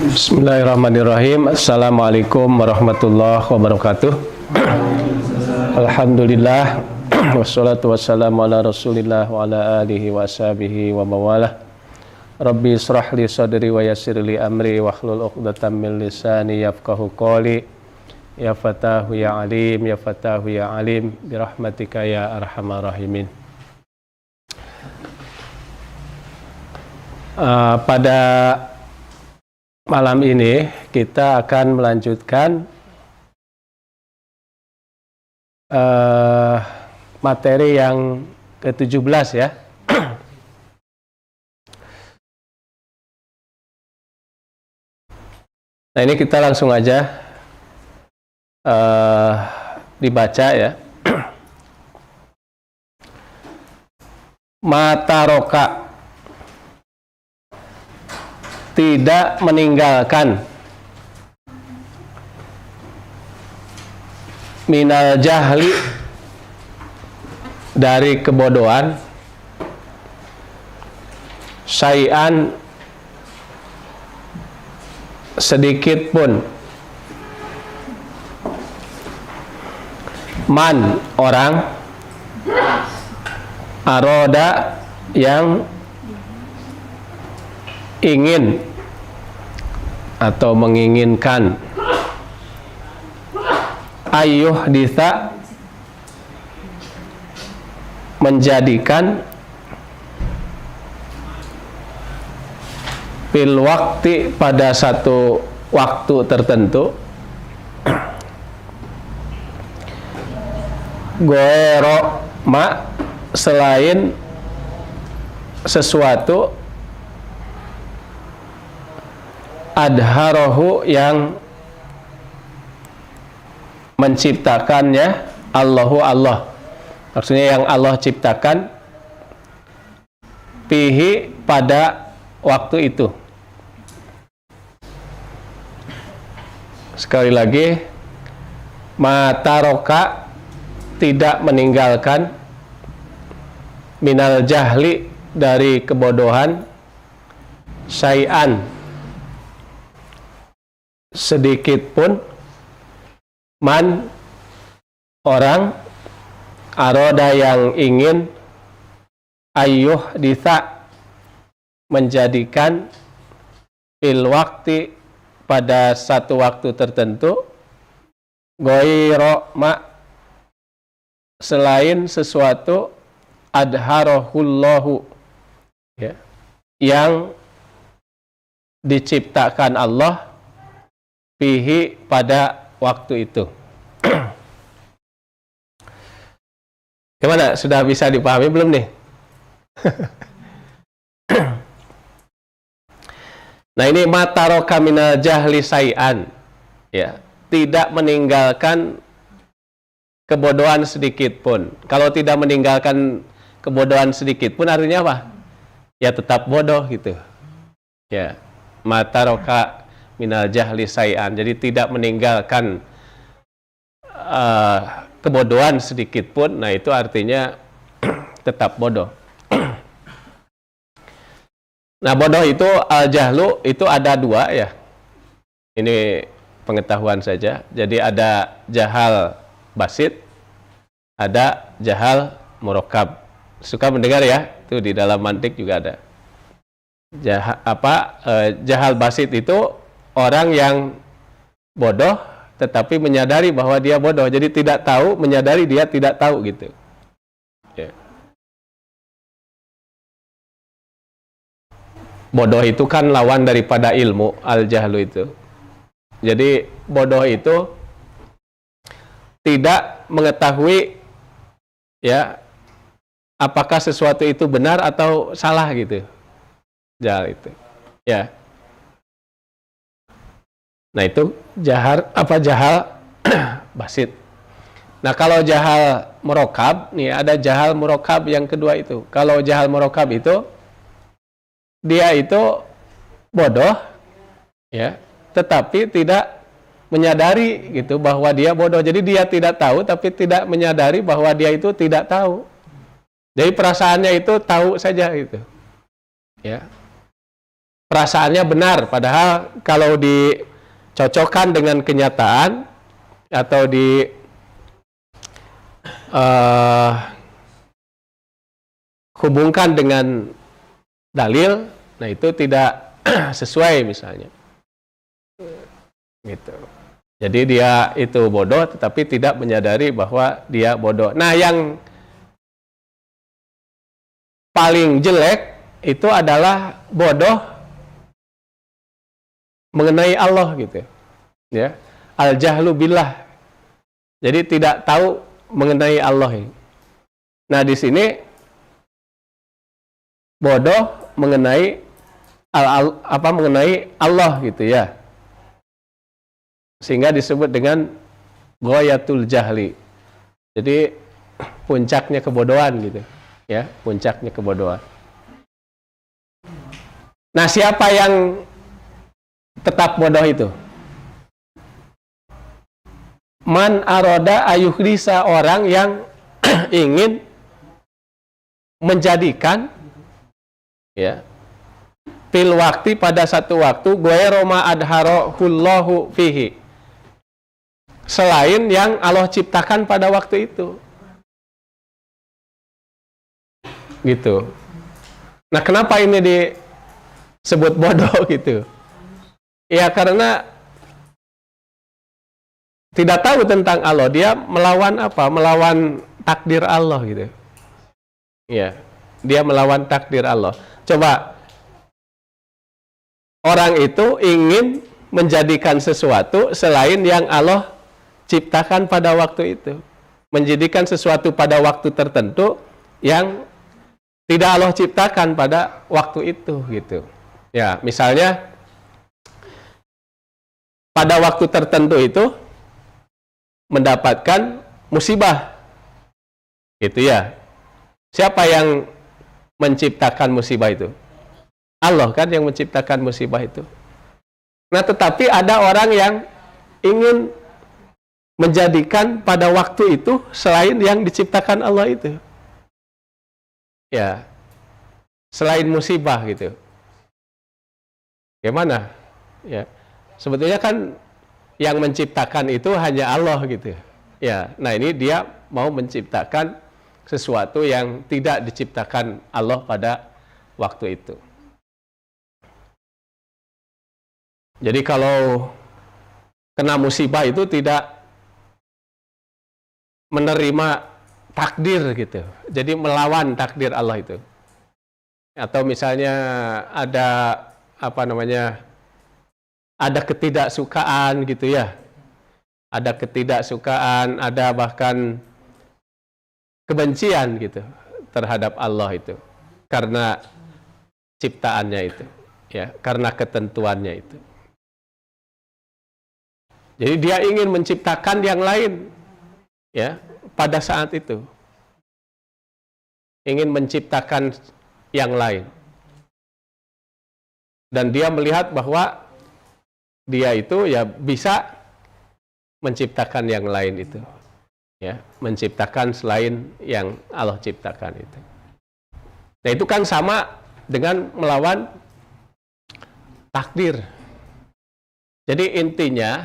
Bismillahirrahmanirrahim. Assalamualaikum warahmatullahi wabarakatuh. Alhamdulillah wassalatu wassalamu ala Rasulillah wa ala alihi wa ashabihi wa mawalah. Rabbi israh li sadri wa yassir li amri wahlul 'uqdatam min lisani yafqahu qawli. Ya Fatahu ya Alim, ya Fatahu ya Alim, birahmatika ya arhamar rahimin. Pada malam ini kita akan melanjutkan materi yang ke-17 ya. Nah, ini kita langsung aja dibaca ya. Mataroka, tidak meninggalkan, minal jahli, dari kebodohan, syai'an, sedikit pun, man, orang, aroda, yang ingin atau menginginkan, ayyuh ditha, menjadikan, fil waktu, pada satu waktu tertentu, goero ma, selain sesuatu, adharahu, yang menciptakannya, Allahu, Allah, maksudnya yang Allah ciptakan, fihi, pada waktu itu. Sekali lagi, mataroka, tidak meninggalkan, minal jahli, dari kebodohan, syai'an, sedikit pun, man, orang, aroda, yang ingin, ayyuh ditha, menjadikan, fil waktu, pada satu waktu tertentu, goiro ma, selain sesuatu, adharahullahu, ya, yang diciptakan Allah, fihi, pada waktu itu. Gimana? Sudah bisa dipahami belum nih? Nah, ini mataroka minal jahli syai'an, ya, tidak meninggalkan kebodohan sedikit pun. Kalau tidak meninggalkan kebodohan sedikit pun artinya apa? Ya tetap bodoh gitu. Ya, mataroka minal jahli syai'an. Jadi tidak meninggalkan kebodohan sedikit pun. Nah, itu artinya tetap bodoh. Nah, bodoh itu, al-jahlu itu ada dua ya. Ini pengetahuan saja. Jadi ada jahal basit, ada jahal murakkab. Suka mendengar ya? Itu di dalam mantik juga ada. Jahal basit itu orang yang bodoh tetapi menyadari bahwa dia bodoh. Jadi tidak tahu, menyadari dia tidak tahu gitu. Ya. Bodoh itu kan lawan daripada ilmu, al-jahlu itu. Jadi bodoh itu tidak mengetahui ya apakah sesuatu itu benar atau salah gitu. Jahal itu. Ya. Nah, itu jahal basit. Nah, kalau jahal murakkab, nih ada jahal murakkab yang kedua itu. Kalau jahal murakkab itu dia itu bodoh ya, tetapi tidak menyadari gitu bahwa dia bodoh. Jadi dia tidak tahu tapi tidak menyadari bahwa dia itu tidak tahu. Jadi perasaannya itu tahu saja gitu. Ya. perasaannya benar, padahal kalau dicocokkan dengan kenyataan atau hubungkan dengan dalil, nah itu tidak sesuai misalnya. Gitu. Jadi dia itu bodoh tetapi tidak menyadari bahwa dia bodoh. Nah, yang paling jelek itu adalah bodoh mengenai Allah gitu. Ya. Al-jahlu billah. Jadi tidak tahu mengenai Allah. Nah, di sini bodoh mengenai mengenai Allah gitu ya. Sehingga disebut dengan ghayatul jahli. Jadi puncaknya kebodohan gitu. Ya, puncaknya kebodohan. Nah, siapa yang tetap bodoh itu? Man aroda ayuhdisa, orang yang ingin menjadikan ya fil waktu pada satu waktu ghairu ma adharahullahu fihi, selain yang Allah ciptakan pada waktu itu. Gitu. Nah, kenapa ini disebut bodoh gitu? Ya karena tidak tahu tentang Allah, dia melawan apa? Melawan takdir Allah gitu. Ya, dia melawan takdir Allah. Coba orang itu ingin menjadikan sesuatu selain yang Allah ciptakan pada waktu itu. Menjadikan sesuatu pada waktu tertentu yang tidak Allah ciptakan pada waktu itu gitu. Ya, misalnya pada waktu tertentu itu mendapatkan musibah. Gitu ya. Siapa yang menciptakan musibah itu? Allah kan yang menciptakan musibah itu. Nah, tetapi ada orang yang ingin menjadikan pada waktu itu selain yang diciptakan Allah itu. Ya. Selain musibah gitu. Gimana? Ya. Sebetulnya kan yang menciptakan itu hanya Allah gitu. Ya. Nah, ini dia mau menciptakan sesuatu yang tidak diciptakan Allah pada waktu itu. Jadi kalau kena musibah itu tidak menerima takdir gitu. Jadi melawan takdir Allah itu. Atau misalnya ada ada ketidaksukaan gitu ya. Ada ketidaksukaan, ada bahkan kebencian gitu terhadap Allah itu karena ciptaannya itu, ya, karena ketentuannya itu. Jadi dia ingin menciptakan yang lain, ya, pada saat itu. Ingin menciptakan yang lain. Dan dia melihat bahwa dia itu ya bisa menciptakan yang lain itu. Ya, menciptakan selain yang Allah ciptakan itu. Nah, itu kan sama dengan melawan takdir. Jadi intinya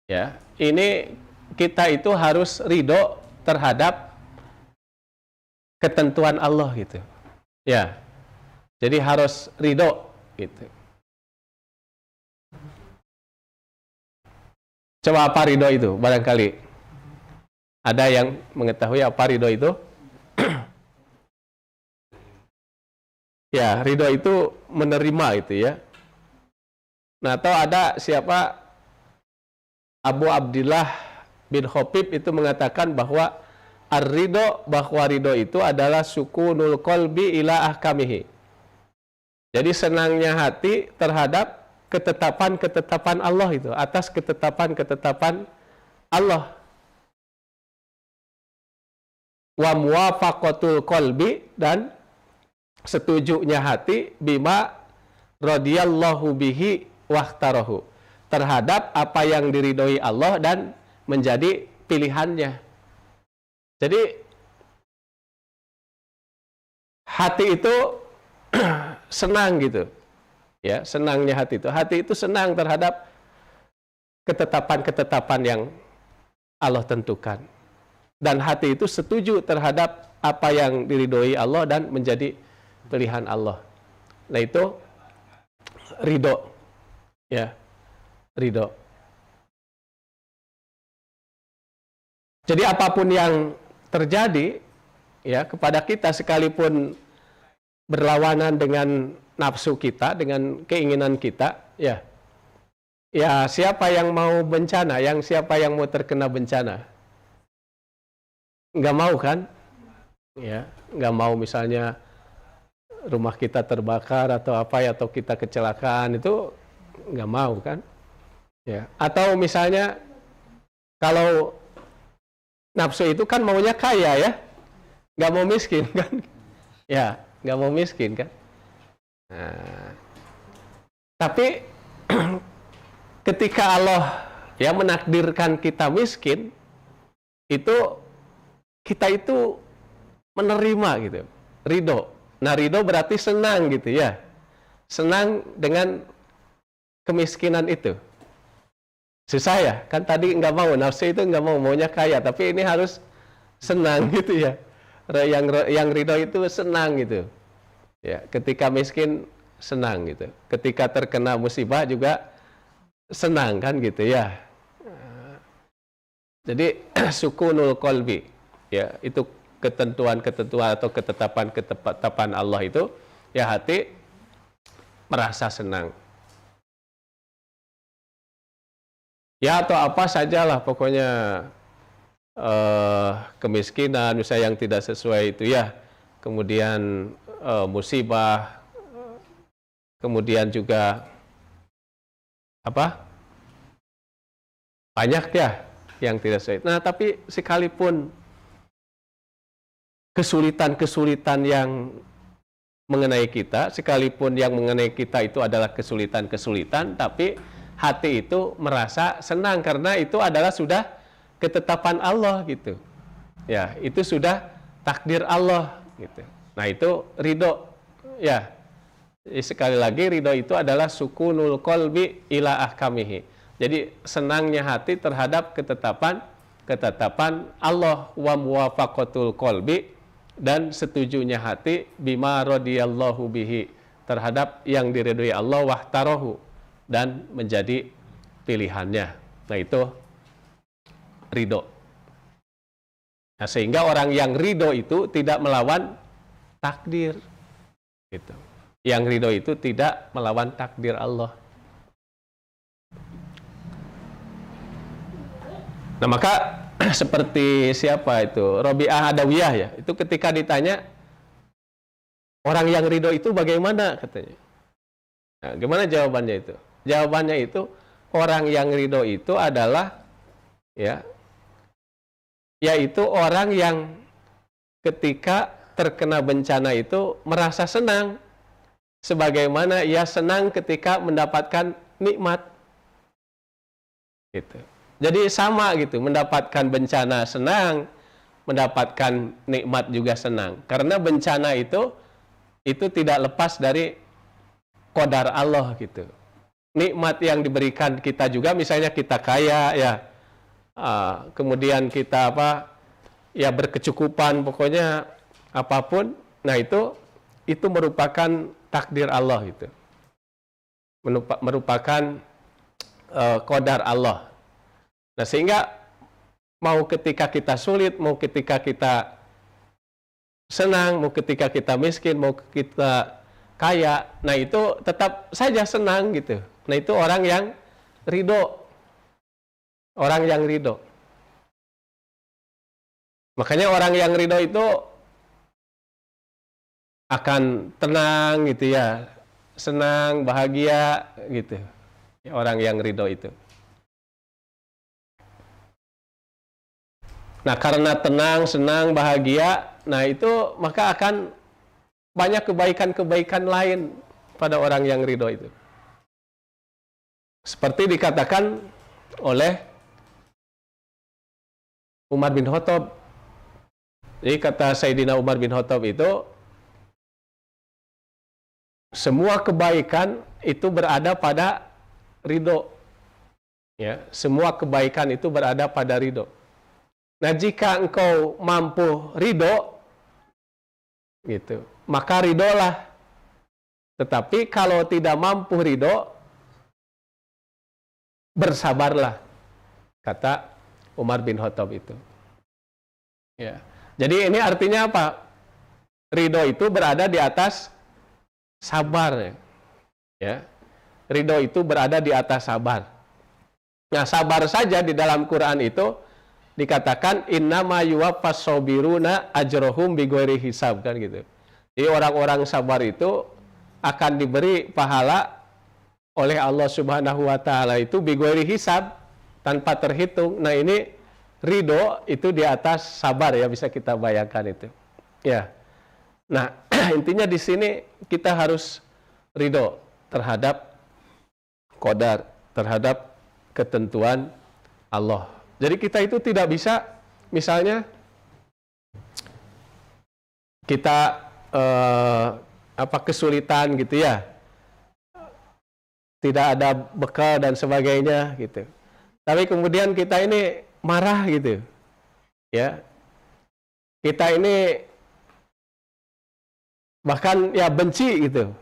ya, ini kita itu harus ridho terhadap ketentuan Allah gitu. Ya. Jadi harus ridho gitu. Coba apa ridho itu? Barangkali ada yang mengetahui apa ridho itu? Ya, ridho itu menerima itu ya. Nah, atau ada siapa Abu Abdillah bin Khobib itu mengatakan bahwa ar-ridho, bahwa ridho itu adalah sukunul qalbi ila ahkamihi. Jadi senangnya hati terhadap ketetapan-ketetapan Allah itu, atas ketetapan-ketetapan Allah. Wa muwafaqatul qalbi, dan setujunya hati bima radhiyallahu bihi wahtarahu, terhadap apa yang diridhoi Allah dan menjadi pilihannya. Jadi hati itu senang gitu Ya, senangnya hati itu. Hati itu senang terhadap ketetapan-ketetapan yang Allah tentukan. Dan hati itu setuju terhadap apa yang diridhoi Allah dan menjadi pilihan Allah. Nah itu ridho, ya, ridho. Jadi apapun yang terjadi ya kepada kita, sekalipun berlawanan dengan nafsu kita, dengan keinginan kita, ya, ya siapa yang mau bencana, siapa yang mau terkena bencana? Nggak mau kan? Ya, nggak mau misalnya rumah kita terbakar atau apa ya, atau kita kecelakaan, itu nggak mau kan? Ya, atau misalnya kalau nafsu itu kan maunya kaya ya, nggak mau miskin kan? Ya, nggak mau miskin kan? Nah, tapi ketika Allah ya menakdirkan kita miskin, itu kita itu menerima gitu, ridho. Nah ridho berarti senang gitu ya, senang dengan kemiskinan itu. Susah ya, kan tadi nggak mau, nafsu itu nggak mau, maunya kaya, tapi ini harus senang gitu ya. Yang ridho itu senang gitu. Ya, ketika miskin senang gitu. Ketika terkena musibah juga senang kan gitu ya. Jadi sukunul qalbi, ya itu ketentuan-ketentuan atau ketetapan Allah itu, ya hati merasa senang. Ya atau apa sajalah pokoknya, kemiskinan misalnya yang tidak sesuai itu ya, kemudian musibah, kemudian juga apa, banyak ya yang tidak sesuai. Nah tapi sekalipun kesulitan-kesulitan yang mengenai kita, sekalipun yang mengenai kita itu adalah kesulitan-kesulitan, tapi hati itu merasa senang karena itu adalah sudah ketetapan Allah gitu. Ya, itu sudah takdir Allah gitu. Nah, itu ridho. Ya. Sekali lagi ridho itu adalah sukunul qalbi ila ahkamihi. Jadi senangnya hati terhadap ketetapan Allah, wa muwafaqatul qalbi, dan setujunya hati bima radiyallahu bihi, terhadap yang diridhoi Allah, wahtarohu, dan menjadi pilihannya. Nah itu ridho. Nah, sehingga orang yang ridho itu tidak melawan takdir gitu. Yang ridho itu tidak melawan takdir Allah. Nah maka seperti siapa itu, Robi'ah Adawiyah ya, itu ketika ditanya orang yang ridho itu bagaimana katanya. Nah, gimana jawabannya itu? Jawabannya itu, orang yang ridho itu adalah ya, yaitu orang yang ketika terkena bencana itu merasa senang, sebagaimana ia senang ketika mendapatkan nikmat. Gitu. Jadi sama gitu, mendapatkan bencana senang, mendapatkan nikmat juga senang. Karena bencana itu tidak lepas dari qadar Allah gitu. Nikmat yang diberikan kita juga, misalnya kita kaya ya, kemudian kita ya berkecukupan, pokoknya apapun. Nah itu merupakan takdir Allah itu, merupakan qadar Allah. Nah sehingga mau ketika kita sulit, mau ketika kita senang, mau ketika kita miskin, mau kita kaya, nah itu tetap saja senang gitu. Nah itu orang yang ridho, orang yang ridho. Makanya orang yang ridho itu akan tenang gitu ya, senang, bahagia gitu. Ya, orang yang ridho itu. Nah karena tenang, senang, bahagia, nah itu maka akan banyak kebaikan-kebaikan lain pada orang yang ridho itu. Seperti dikatakan oleh Umar bin Khattab. Jadi kata Sayyidina Umar bin Khattab itu, semua kebaikan itu berada pada ridho. Ya, semua kebaikan itu berada pada ridho. Nah, jika engkau mampu ridho, gitu, maka ridholah. Tetapi kalau tidak mampu ridho, bersabarlah, kata Umar bin Khattab itu. Ya. Jadi ini artinya apa? Ridho itu berada di atas sabar. Ya. Ridho itu berada di atas sabar. Nah, sabar saja di dalam Quran itu dikatakan innama yuwaffas sabiruna ajrohum bighairi hisab, kan gitu. Jadi orang-orang sabar itu akan diberi pahala oleh Allah Subhanahu wa taala itu bighairi hisab, tanpa terhitung. Nah, ini ridho itu di atas sabar, ya, bisa kita bayangkan itu. Ya. Nah, intinya di sini kita harus ridho terhadap qadar, terhadap ketentuan Allah. Jadi kita itu tidak bisa, misalnya kita kesulitan gitu ya, tidak ada bekal dan sebagainya gitu. Tapi kemudian kita ini marah gitu, ya. Kita ini bahkan ya benci gitu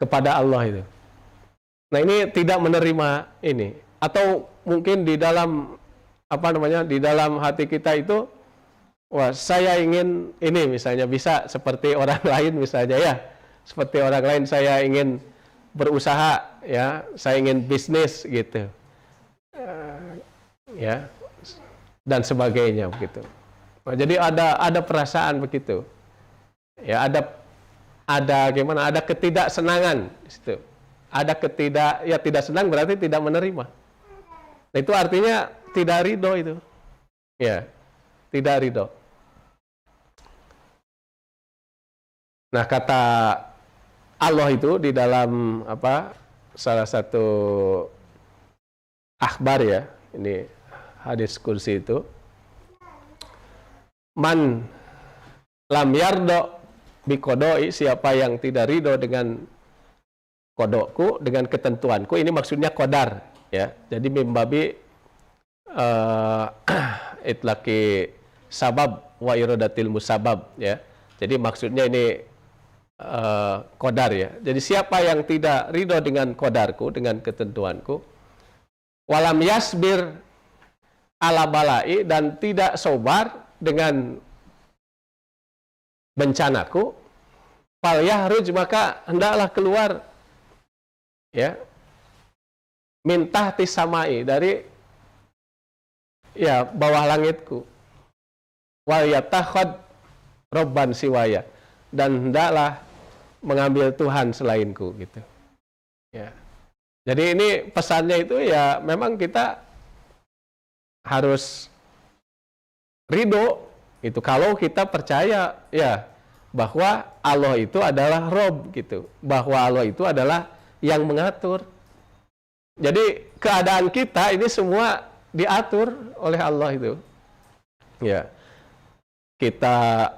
kepada Allah itu. Nah, ini tidak menerima ini. Atau mungkin di dalam di dalam hati kita itu, wah, saya ingin ini, misalnya bisa seperti orang lain, misalnya ya, seperti orang lain, saya ingin berusaha, ya, saya ingin bisnis gitu, ya, dan sebagainya begitu. Nah, jadi ada perasaan begitu, ya, ada gimana, ada ketidaksenangan di situ. Ada tidak senang berarti tidak menerima. Nah, itu artinya tidak ridho itu. Ya, tidak ridho. Nah, kata Allah itu di dalam salah satu akhbar, ya, ini hadis kursi itu, man lam yardo biqodoi, siapa yang tidak ridho dengan kodokku, dengan ketentuanku, ini maksudnya qadar, ya. Jadi mimbabi itlaqi sabab wa iradatil musabab, ya. Jadi maksudnya ini qadar, ya. Jadi siapa yang tidak ridho dengan qadarku, dengan ketentuanku, walam yasbir ala balai, dan tidak sabar dengan bencanaku, fal yahruj, maka hendaklah keluar, ya, min tahti samai, dari, ya, bawah langitku, wal yatakhad robban siwaya, dan hendaklah mengambil Tuhan selainku, gitu, ya. Jadi ini pesannya itu, ya, memang kita harus ridho itu kalau kita percaya, ya, bahwa Allah itu adalah Rob, gitu, bahwa Allah itu adalah yang mengatur. Jadi keadaan kita ini semua diatur oleh Allah itu, ya. Kita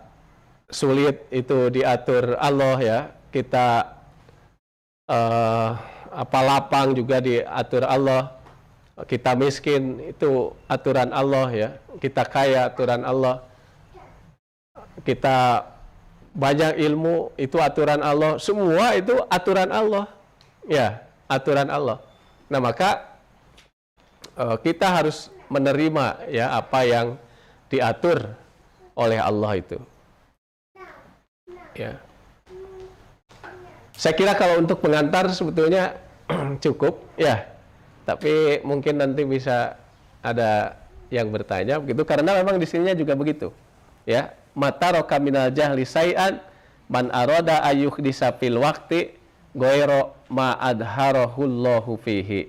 sulit itu diatur Allah, ya. Kita lapang juga diatur Allah. Kita miskin itu aturan Allah, ya. Kita kaya aturan Allah. Kita banyak ilmu itu aturan Allah. Semua itu aturan Allah, ya, aturan Allah. Nah, maka kita harus menerima, ya, apa yang diatur oleh Allah itu, ya. Saya kira kalau untuk pengantar sebetulnya cukup, ya. Tapi mungkin nanti bisa ada yang bertanya begitu, karena memang di sininya juga begitu, ya. Mata roka minal jahli say'an man aroda ayyuhdisa fil waqti goyro ma adharahullahu fihi,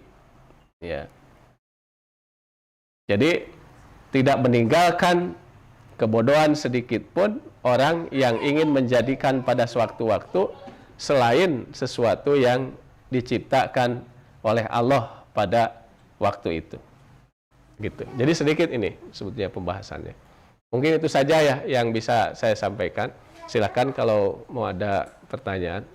ya. Jadi tidak meninggalkan kebodohan sedikit pun orang yang ingin menjadikan pada sewaktu-waktu selain sesuatu yang diciptakan oleh Allah pada waktu itu, gitu. Jadi sedikit ini sebetulnya pembahasannya. Mungkin itu saja, ya, yang bisa saya sampaikan. Silakan kalau mau ada pertanyaan.